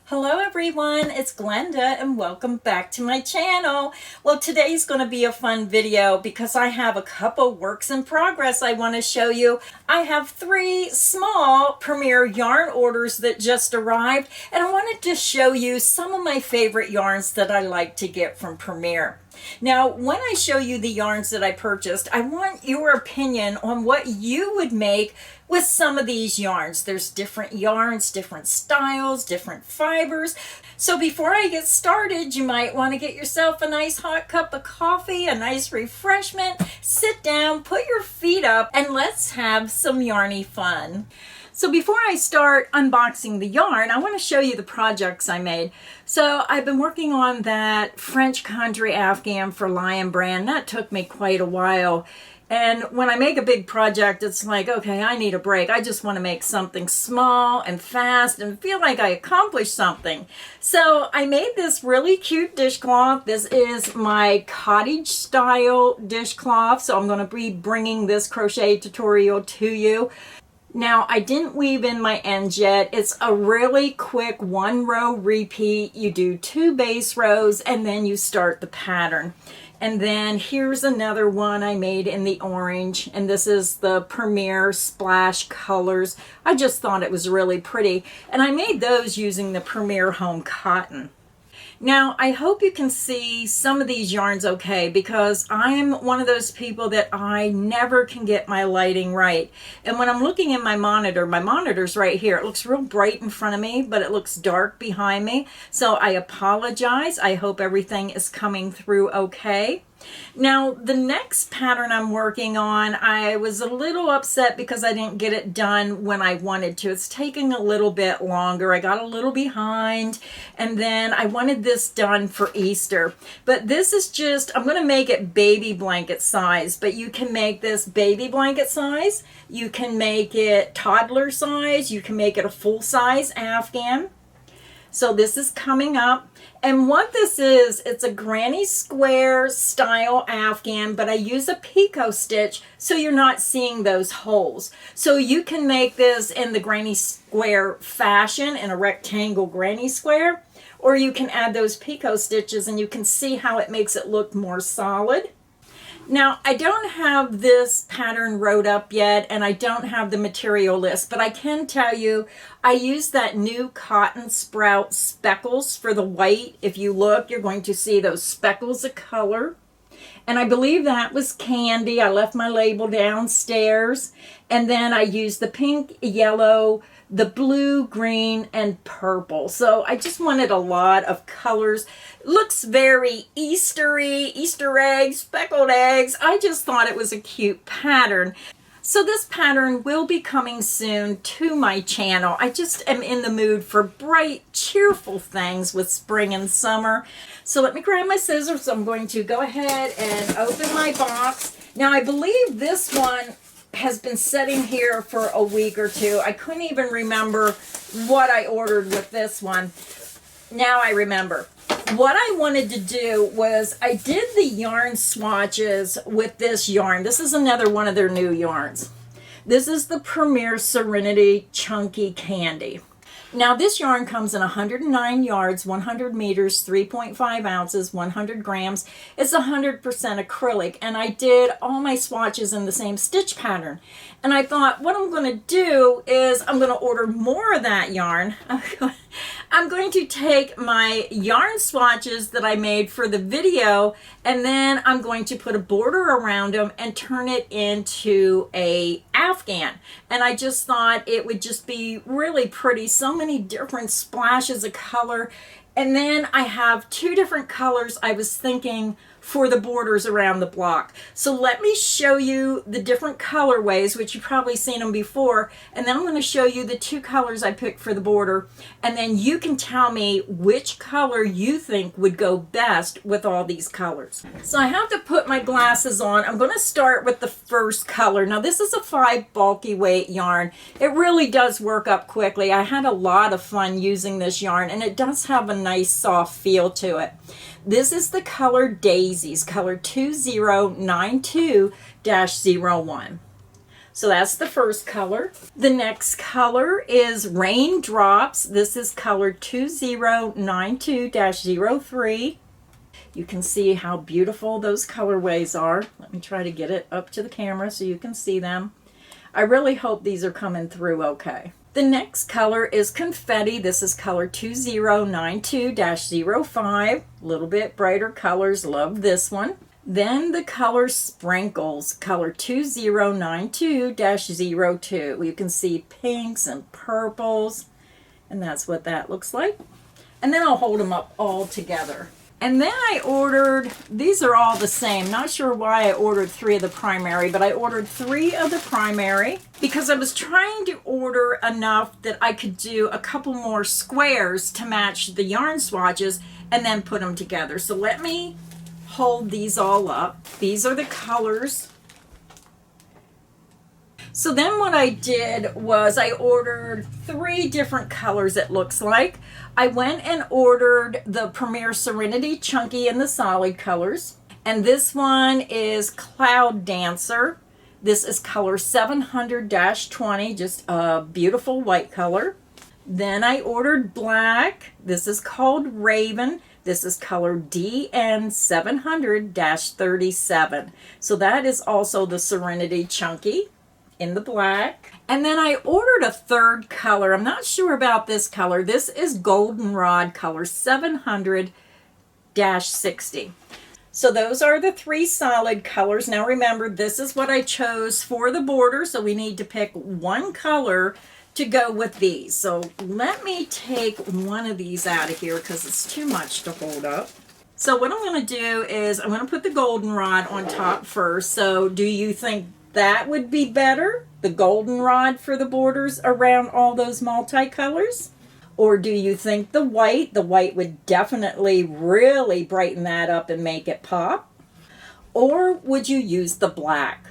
Hello everyone, it's Glenda and welcome back to my channel. Well, today's going to be a fun video because I have a couple works in progress I want to show you. I have 3 small Premier yarn orders that just arrived, and I wanted to show you some of my favorite yarns that I like to get from Premier. Now, when I show you the yarns that I purchased, I want your opinion on what you would make with some of these yarns. There's different yarns, different styles, different fibers. So before I get started, you might want to get yourself a nice hot cup of coffee, a nice refreshment, sit down, put your feet up, and let's have some yarny fun. So before I start unboxing the yarn, I want to show you the projects I made. So I've been working on that French country Afghan for Lion brand. That took me quite a while. And when I make a big project, it's like, okay, I need a break. I just want to make something small and fast and feel like I accomplished something. So I made this really cute dishcloth. This is my cottage style dishcloth. So I'm going to be bringing this crochet tutorial to you. Now, I didn't weave in my ends yet. It's a really quick 1-row repeat. You do 2 base rows and then you start the pattern. And then here's another one I made in the orange, and this is the Premier Splash Colors. I just thought it was really pretty, and I made those using the Premier Home Cotton. Now, I hope you can see some of these yarns okay, because I'm one of those people that I never can get my lighting right. And when I'm looking in my monitor's right here. It looks real bright in front of me, but it looks dark behind me. So I apologize. I hope everything is coming through okay. Now, the next pattern I'm working on, I was a little upset because I didn't get it done when I wanted to. It's taking a little bit longer. I got a little behind, and then I wanted this done for Easter. But this is just, I'm going to make it baby blanket size, but you can make this baby blanket size. You can make it toddler size. You can make it a full-size Afghan. So this is coming up. And what this is, it's a granny square style Afghan, but I use a picot stitch so you're not seeing those holes. So you can make this in the granny square fashion, in a rectangle granny square, or you can add those picot stitches and you can see how it makes it look more solid. Now, I don't have this pattern wrote up yet, and I don't have the material list, but I can tell you I used that new Cotton Sprout speckles for the white. If you look, you're going to see those speckles of color. And I believe that was Candy. I left my label downstairs. And then I used the pink, yellow, the blue, green, and purple. So I just wanted a lot of colors. Looks very Eastery, Easter eggs, speckled eggs. I just thought it was a cute pattern. So this pattern will be coming soon to my channel. I just am in the mood for bright, cheerful things with spring and summer. So let me grab my scissors. I'm going to go ahead and open my box. Now, I believe this one has been sitting here for a week or 2. I couldn't even remember what I ordered with this one. Now I remember. What I wanted to do was I did the yarn swatches with this yarn. This is another one of their new yarns. This is the Premier Serenity Chunky Candy. Now, this yarn comes in 109 yards, 100 meters, 3.5 ounces, 100 grams. It's 100% acrylic, and I did all my swatches in the same stitch pattern. And I thought, what I'm going to do is I'm going to order more of that yarn. I'm going to take my yarn swatches that I made for the video, and then I'm going to put a border around them and turn it into a Afghan. And I just thought it would just be really pretty. So many different splashes of color. And then I have 2 different colors I was thinking for the borders around the block. So let me show you the different colorways, which you've probably seen them before, and then I'm going to show you the 2 colors I picked for the border, and then you can tell me which color you think would go best with all these colors. So I have to put my glasses on. I'm going to start with the first color. Now, this is a 5 bulky weight yarn. It really does work up quickly. I had a lot of fun using this yarn, and it does have a nice soft feel to it. This is the color Daisies, color 2092-01. So that's the first color. The next color is Raindrops. This is color 2092-03. You can see how beautiful those colorways are. Let me try to get it up to the camera so you can see them. I really hope these are coming through okay. The next color is Confetti. This is color 2092-05. A little bit brighter colors. Love this one. Then the color Sprinkles, color 2092-02. You can see pinks and purples, and that's what that looks like. And then I'll hold them up all together. And then I ordered, these are all the same. Not sure why I ordered 3 of the primary, but I ordered 3 of the primary because I was trying to order enough that I could do a couple more squares to match the yarn swatches and then put them together. So let me hold these all up. These are the colors. So then what I did was I ordered 3 different colors, it looks like. I went and ordered the Premier Serenity Chunky in the solid colors. And this one is Cloud Dancer. This is color 700-20, just a beautiful white color. Then I ordered black. This is called Raven. This is color DN 700-37. So that is also the Serenity Chunky in the black. And then I ordered a 3rd color. I'm not sure about this color. This is Goldenrod color 700-60. So those are the 3 solid colors. Now remember, this is what I chose for the border. So we need to pick one color to go with these. So let me take one of these out of here because it's too much to hold up. So what I'm going to do is I'm going to put the goldenrod on top first. So do you think that would be better? The goldenrod for the borders around all those multicolors? Or do you think the white? The white would definitely really brighten that up and make it pop. Or would you use the black?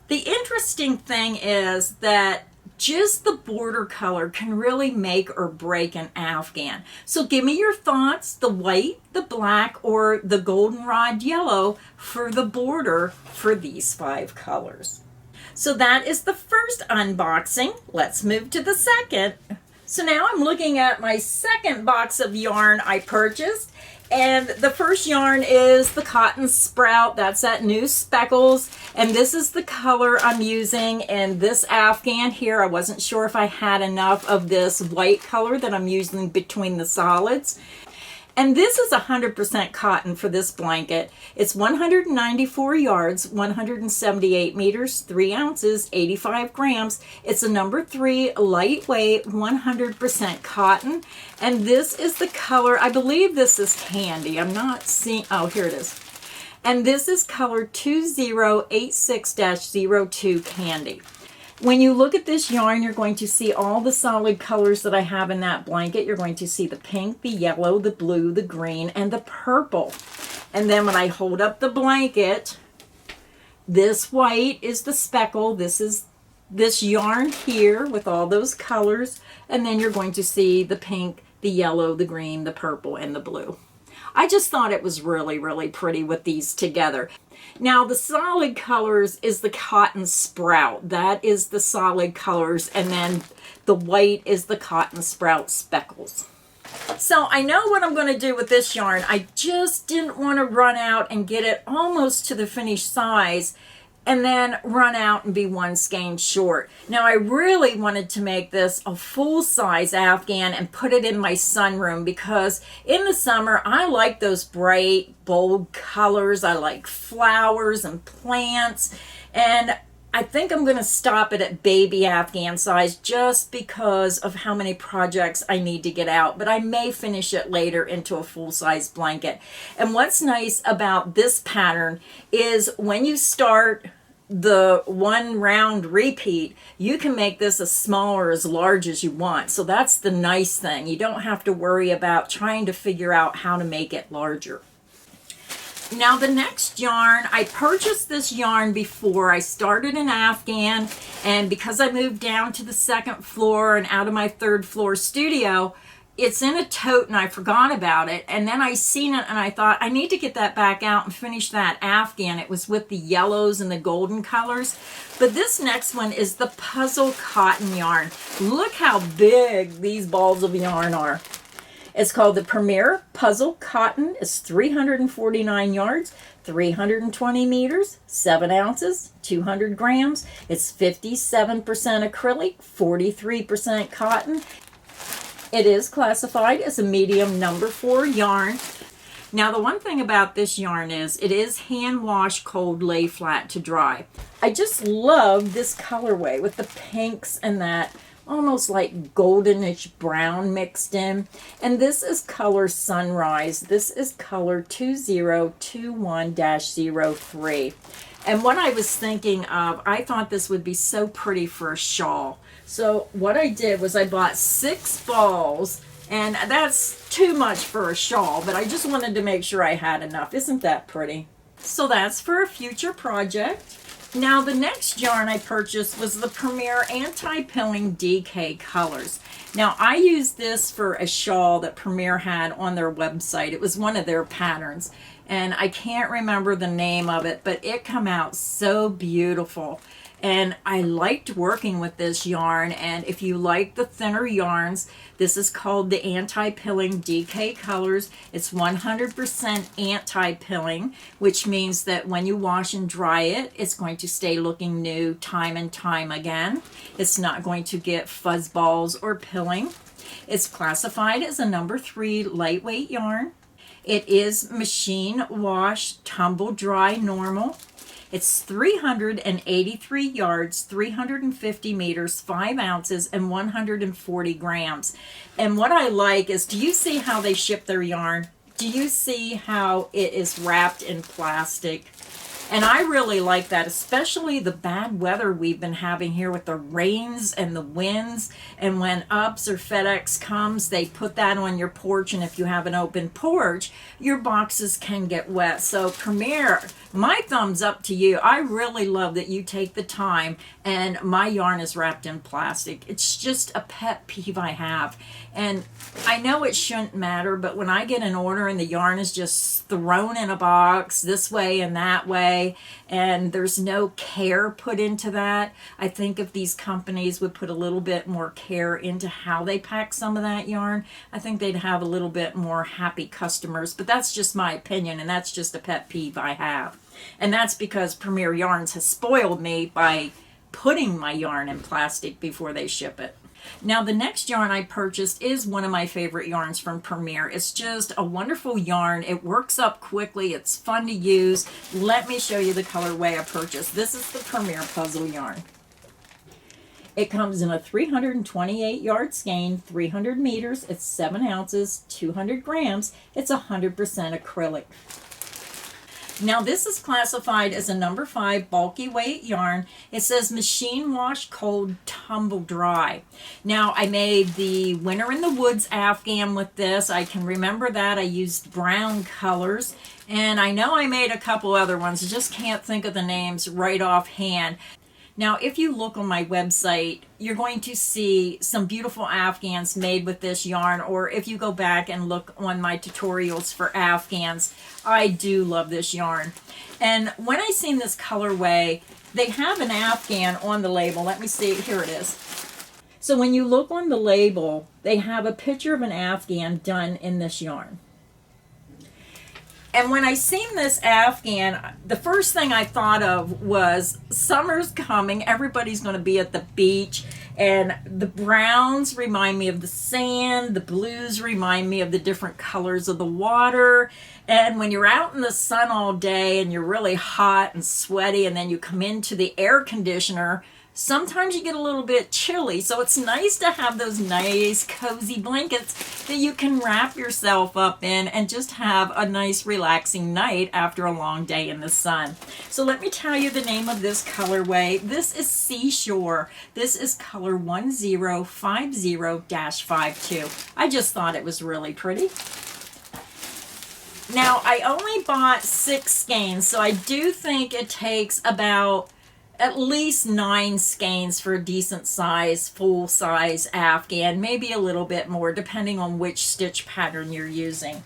The interesting thing is that just the border color can really make or break an Afghan. So give me your thoughts, the white, the black, or the goldenrod yellow for the border for these 5 colors. So that is the first unboxing. Let's move to the second. So now I'm looking at my second box of yarn I purchased. And the first yarn is the Cotton Sprout. That's that new Speckles. And this is the color I'm using in this Afghan here. I wasn't sure if I had enough of this white color that I'm using between the solids. And this is 100% cotton for this blanket. It's 194 yards, 178 meters, 3 ounces, 85 grams. It's a number 3 lightweight, 100% cotton. And this is the color, I believe this is Candy. I'm not seeing, oh, here it is. And this is color 2086-02 Candy. When you look at this yarn, you're going to see all the solid colors that I have in that blanket. You're going to see the pink, the yellow, the blue, the green, and the purple. And then when I hold up the blanket, this white is the speckle. This is this yarn here with all those colors. And then you're going to see the pink, the yellow, the green, the purple, and the blue. I just thought it was really, really pretty with these together. Now the solid colors is the Cotton Sprout. That is the solid colors. And then the white is the Cotton Sprout Speckles. So I know what I'm going to do with this yarn. I just didn't want to run out and get it almost to the finished size and then run out and be one skein short. Now I really wanted to make this a full-size Afghan and put it in my sunroom because in the summer I like those bright, bold colors. I like flowers and plants, and I think I'm going to stop it at baby Afghan size just because of how many projects I need to get out. But I may finish it later into a full-size blanket. And what's nice about this pattern is when you start the one round repeat, you can make this as small or as large as you want. So that's the nice thing. You don't have to worry about trying to figure out how to make it larger. Now the next yarn, I purchased this yarn before I started an Afghan, and because I moved down to the 2nd floor and out of my 3rd floor studio, it's in a tote and I forgot about it, and then I seen it and I thought I need to get that back out and finish that Afghan. It was with the yellows and the golden colors. But this next one is the puzzle cotton yarn. Look how big these balls of yarn are. It's called the Premier Puzzle Cotton. It's 349 yards, 320 meters, 7 ounces, 200 grams. It's 57% acrylic, 43% cotton. It is classified as a medium number 4 yarn. Now the one thing about this yarn is it is hand wash, cold, lay flat to dry. I just love this colorway with the pinks and that almost like goldenish brown mixed in. And this is color Sunrise. This is color 2021-03. And what I was thinking of, I thought this would be so pretty for a shawl. So what I did was I bought 6 balls, and that's too much for a shawl, but I just wanted to make sure I had enough. Isn't that pretty? So that's for a future project. Now the next yarn I purchased was the Premier Anti-Pilling DK Colors. Now I used this for a shawl that Premier had on their website. It was one of their patterns, and I can't remember the name of it, but it came out so beautiful. And I liked working with this yarn, and if you like the thinner yarns, this is called the Anti-Pilling DK Colors. It's 100% anti-pilling, which means that when you wash and dry it, it's going to stay looking new time and time again. It's not going to get fuzz balls or pilling. It's classified as a number 3 lightweight yarn. It is machine wash, tumble dry, normal. It's 383 yards, 350 meters, 5 ounces, and 140 grams. And what I like is, do you see how they ship their yarn? Do you see how it is wrapped in plastic? And I really like that, especially the bad weather we've been having here with the rains and the winds. And when UPS or FedEx comes, they put that on your porch. And if you have an open porch, your boxes can get wet. So Premier, my thumbs up to you. I really love that you take the time, and my yarn is wrapped in plastic. It's just a pet peeve I have. And I know it shouldn't matter, but when I get an order and the yarn is just thrown in a box this way and that way, and there's no care put into that, I think if these companies would put a little bit more care into how they pack some of that yarn, I think they'd have a little bit more happy customers. But that's just my opinion, and that's just a pet peeve I have. And that's because Premier Yarns has spoiled me by putting my yarn in plastic before they ship it. Now the next yarn I purchased is one of my favorite yarns from Premier. It's just a wonderful yarn. It works up quickly. It's fun to use. Let me show you the colorway I purchased. This is the Premier Puzzle yarn. It comes in a 328 yard skein, 300 meters. It's 7 ounces, 200 grams. It's 100% acrylic. Now this is classified as a number 5 bulky weight yarn. It says machine wash, cold, tumble dry. Now I made the Winter in the Woods Afghan with this. I can remember that. I used brown colors, and I know I made a couple other ones. I just can't think of the names right offhand. Now, if you look on my website, you're going to see some beautiful Afghans made with this yarn, or if you go back and look on my tutorials for Afghans, I do love this yarn. And when I seen this colorway, they have an Afghan on the label. Let me see, here it is. So when you look on the label, they have a picture of an Afghan done in this yarn. And when I seen this Afghan, the first thing I thought of was summer's coming. Everybody's going to be at the beach. And the browns remind me of the sand. The blues remind me of the different colors of the water. And when you're out in the sun all day and you're really hot and sweaty, and then you come into the air conditioner, sometimes you get a little bit chilly. So it's nice to have those nice cozy blankets that you can wrap yourself up in and just have a nice relaxing night after a long day in the sun. So let me tell you the name of this colorway. This is Seashore. This is color 1050-52. I just thought it was really pretty. Now I only bought 6 skeins, so I do think it takes about at least 9 skeins for a decent size, full size afghan, maybe a little bit more depending on which stitch pattern you're using.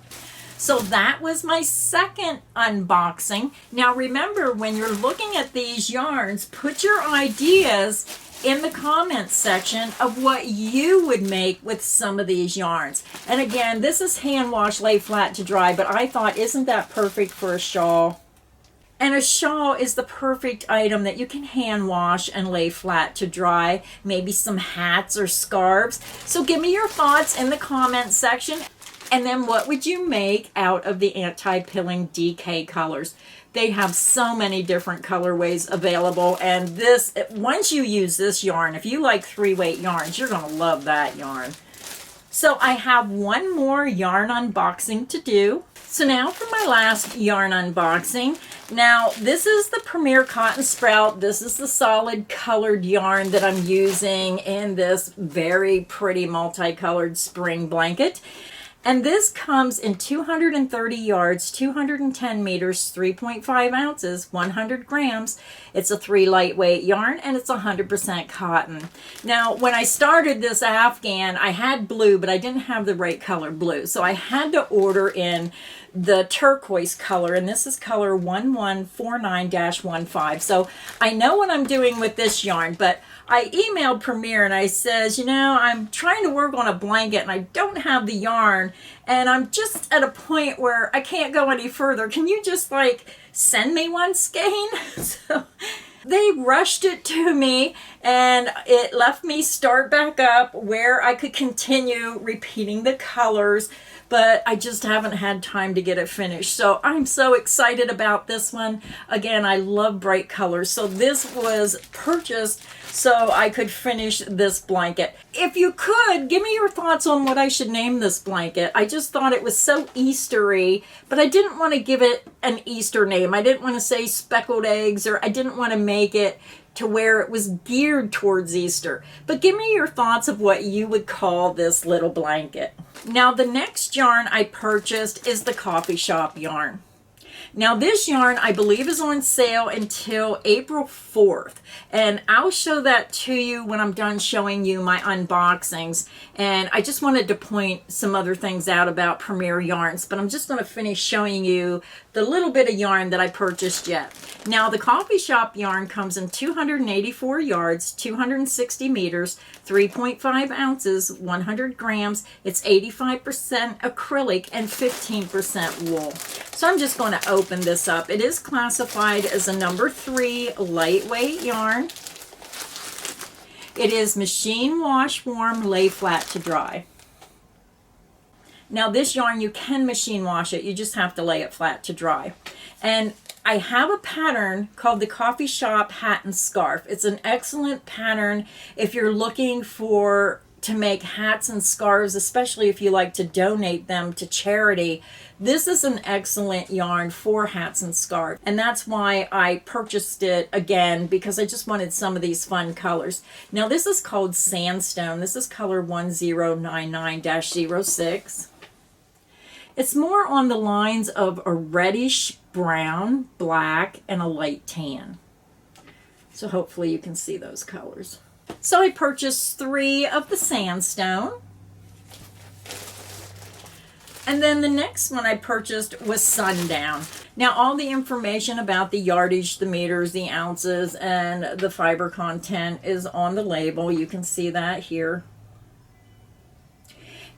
So that was my second unboxing. Now remember, when you're looking at these yarns, put your ideas in the comments section of what you would make with some of these yarns. And again, this is hand wash, lay flat to dry, but I thought, isn't that perfect for a shawl? And a shawl is the perfect item that you can hand wash and lay flat to dry, maybe some hats or scarves. So give me your thoughts in the comments section. And then what would you make out of the anti-pilling DK colors? They have so many different colorways available, and this, once you use this yarn, if you like 3-weight yarns, you're going to love that yarn. So I have one more yarn unboxing to do. So now for my last yarn unboxing. Now this is the Premier Cotton Sprout. This is the solid colored yarn that I'm using in this very pretty multicolored spring blanket. And this comes in 230 yards, 210 meters, 3.5 ounces, 100 grams. It's a 3 lightweight yarn, and it's 100% cotton. Now, when I started this afghan, I had blue, but I didn't have the right color blue. So I had to order in the turquoise color, and this is color 1149-15. So I know what I'm doing with this yarn, but I emailed Premier and I says, you know, I'm trying to work on a blanket and I don't have the yarn, and I'm just at a point where I can't go any further. Can you just like send me one skein? So they rushed it to me, and it left me start back up where I could continue repeating the colors, but I just haven't had time to get it finished. So I'm so excited about this one. Again, I love bright colors. So this was purchased so I could finish this blanket. If you could, give me your thoughts on what I should name this blanket. I just thought it was so Eastery, but I didn't want to give it an Easter name. I didn't want to say speckled eggs, or I didn't want to make it to where it was geared towards Easter. But give me your thoughts of what you would call this little blanket. Now the next yarn I purchased is the Coffee Shop yarn. Now this yarn I believe is on sale until April 4th, and I'll show that to you when I'm done showing you my unboxings. And I just wanted to point some other things out about Premier yarns, but I'm just going to finish showing you the little bit of yarn that I purchased yet. Now the Coffee Shop yarn comes in 284 yards, 260 meters, 3.5 ounces, 100 grams. It's 85% acrylic and 15% wool. So I'm just going to open this up. It is classified as a number 3 lightweight yarn. It is machine wash, warm, lay flat to dry. Now this yarn, you can machine wash it. You just have to lay it flat to dry. And I have a pattern called the Coffee Shop Hat and Scarf. It's an excellent pattern if you're looking to make hats and scarves, especially if you like to donate them to charity. This is an excellent yarn for hats and scarves, and that's why I purchased it again, because I just wanted some of these fun colors. Now this is called Sandstone. This is color 1099-06. It's more on the lines of a reddish brown, black, and a light tan. So hopefully you can see those colors. So I purchased 3 of the Sandstone. And then the next one I purchased was Sundown. Now all the information about the yardage, the meters, the ounces, and the fiber content is on the label. You can see that here.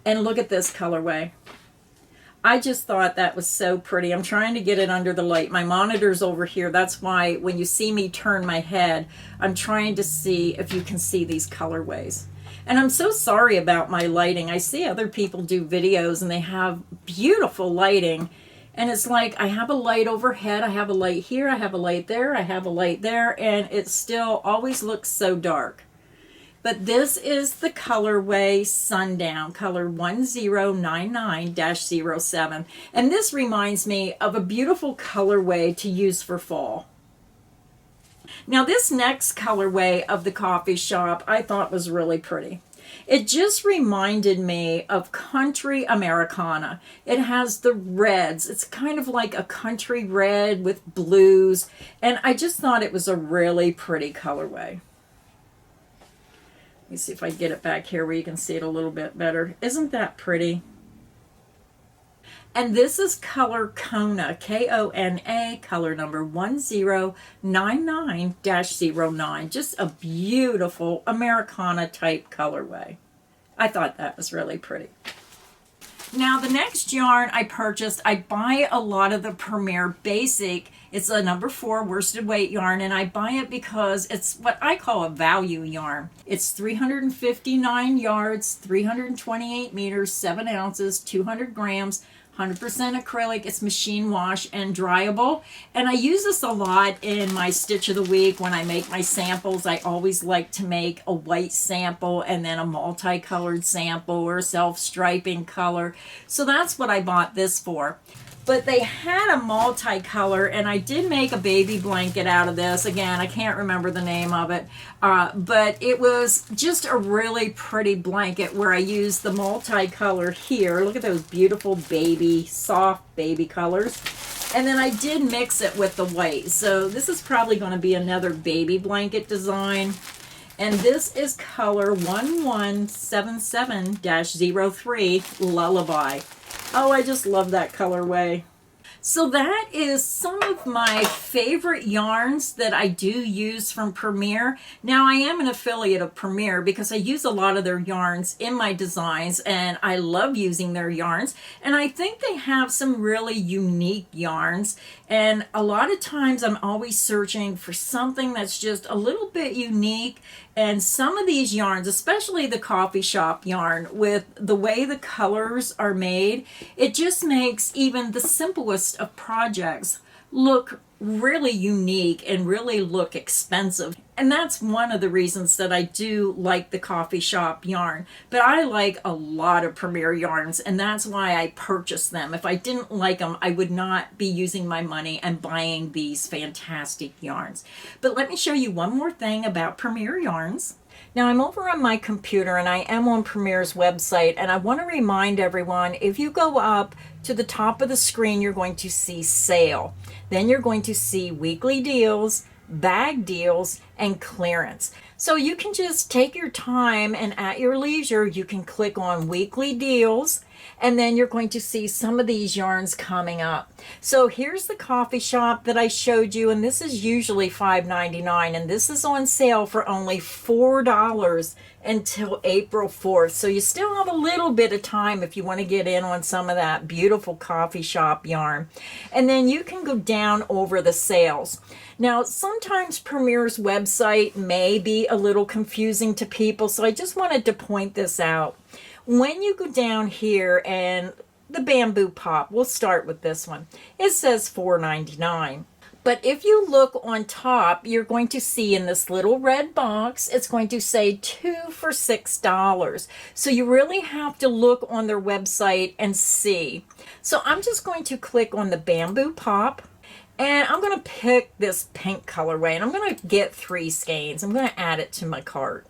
And look at this colorway. I just thought that was so pretty. I'm trying to get it under the light. My monitor's over here. That's why when you see me turn my head, I'm trying to see if you can see these colorways. And I'm so sorry about my lighting. I see other people do videos and they have beautiful lighting. And it's like, I have a light overhead, I have a light here, I have a light there, I have a light there, and it still always looks so dark. But this is the colorway Sundown, color 1099-07. And this reminds me of a beautiful colorway to use for fall. Now this next colorway of the Coffee Shop I thought was really pretty. It just reminded me of country Americana. It has the reds. It's kind of like a country red with blues. And I just thought it was a really pretty colorway. Let me see if I get it back here where you can see it a little bit better. Isn't that pretty? And this is color Kona, K-O-N-A, color number 1099-09. Just a beautiful Americana type colorway. I thought that was really pretty. Now the next yarn I purchased, I buy a lot of the Premier Basic. It's a number 4 worsted weight yarn, and I buy it because it's what I call a value yarn. It's 359 yards, 328 meters, 7 ounces, 200 grams, 100% acrylic. It's machine wash and dryable. And I use this a lot in my stitch of the week when I make my samples. I always like to make a white sample and then a multicolored sample or self-striping color. So that's what I bought this for. But they had a multicolor, and I did make a baby blanket out of this. Again, I can't remember the name of it, but it was just a really pretty blanket where I used the multicolor here. Look at those beautiful baby, soft baby colors. And then I did mix it with the white. So this is probably going to be another baby blanket design. And this is color 1177-03, Lullaby. Oh, I just love that colorway. So that is some of my favorite yarns that I do use from Premier. Now I am an affiliate of Premier because I use a lot of their yarns in my designs, and I love using their yarns. And I think they have some really unique yarns. And a lot of times I'm always searching for something that's just a little bit unique. And some of these yarns, especially the coffee shop yarn, with the way the colors are made, it just makes even the simplest of projects look really unique and really look expensive. And that's one of the reasons that I do like the coffee shop yarn. But I like a lot of Premier yarns, and that's why I purchased them. If I didn't like them, I would not be using my money and buying these fantastic yarns. But let me show you one more thing about Premier yarns. Now I'm over on my computer and I am on Premier's website, and I want to remind everyone, if you go up to the top of the screen, you're going to see sale. Then you're going to see weekly deals, bag deals, and clearance. So you can just take your time, and at your leisure you can click on weekly deals, and then you're going to see some of these yarns coming up. So here's the coffee shop that I showed you, and this is usually $5.99, and this is on sale for only $4 until April 4th. So you still have a little bit of time if you want to get in on some of that beautiful coffee shop yarn. And then you can go down over the sales. Now, sometimes Premier's website may be a little confusing to people, so I just wanted to point this out. When you go down here and the bamboo pop, we'll start with this one. It says $4.99. But if you look on top, you're going to see in this little red box, it's going to say 2 for $6. So you really have to look on their website and see. So I'm just going to click on the bamboo pop. And I'm going to pick this pink colorway, and I'm going to get 3 skeins. I'm going to add it to my cart.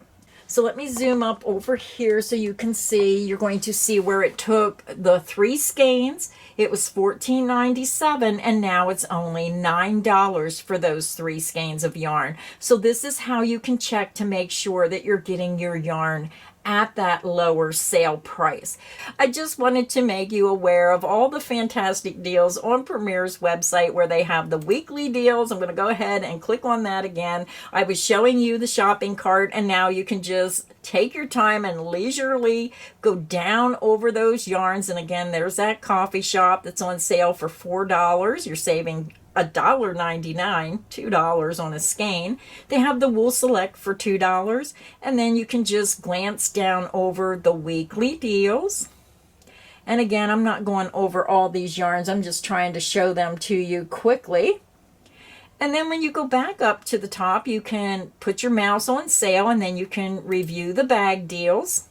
So let me zoom up over here so you can see. You're going to see where it took the 3 skeins. It was $14.97, and now it's only $9 for those 3 skeins of yarn. So this is how you can check to make sure that you're getting your yarn at that lower sale price. I just wanted to make you aware of all the fantastic deals on Premier's website where they have the weekly deals. I'm going to go ahead and click on that again. I was showing you the shopping cart, and now you can just take your time and leisurely go down over those yarns. And again, there's that coffee shop that's on sale for $4. You're saving $1.99, $2 on a skein. They have the Wool Select for $2, and then you can just glance down over the weekly deals. And again, I'm not going over all these yarns. I'm just trying to show them to you quickly. And then when you go back up to the top, you can put your mouse on sale, and then you can review the bag deals.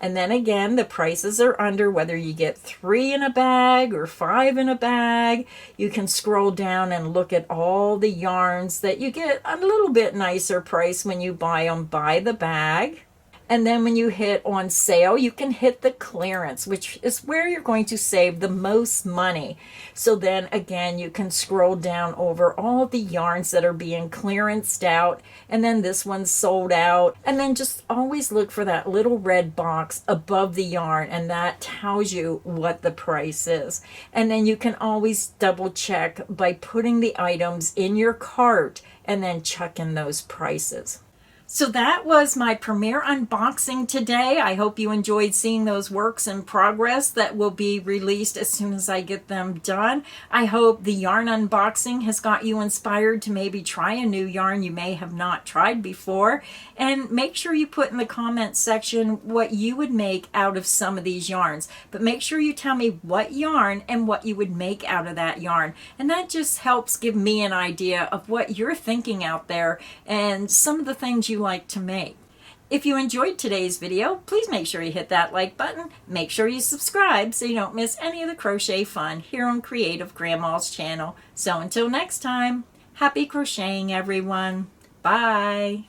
And then again, the prices are under whether you get 3 in a bag or 5 in a bag. You can scroll down and look at all the yarns that you get a little bit nicer price when you buy them by the bag. And then when you hit on sale, you can hit the clearance, which is where you're going to save the most money. So then again, you can scroll down over all the yarns that are being clearanced out. And then this one's sold out. And then just always look for that little red box above the yarn, and that tells you what the price is. And then you can always double check by putting the items in your cart and then checking those prices. So that was my premiere unboxing today. I hope you enjoyed seeing those works in progress that will be released as soon as I get them done. I hope the yarn unboxing has got you inspired to maybe try a new yarn you may have not tried before. And make sure you put in the comments section what you would make out of some of these yarns. But make sure you tell me what yarn and what you would make out of that yarn. And that just helps give me an idea of what you're thinking out there and some of the things you like to make. If you enjoyed today's video, please make sure you hit that like button. Make sure you subscribe so you don't miss any of the crochet fun here on Creative Grandma's channel. So until next time, happy crocheting everyone. Bye.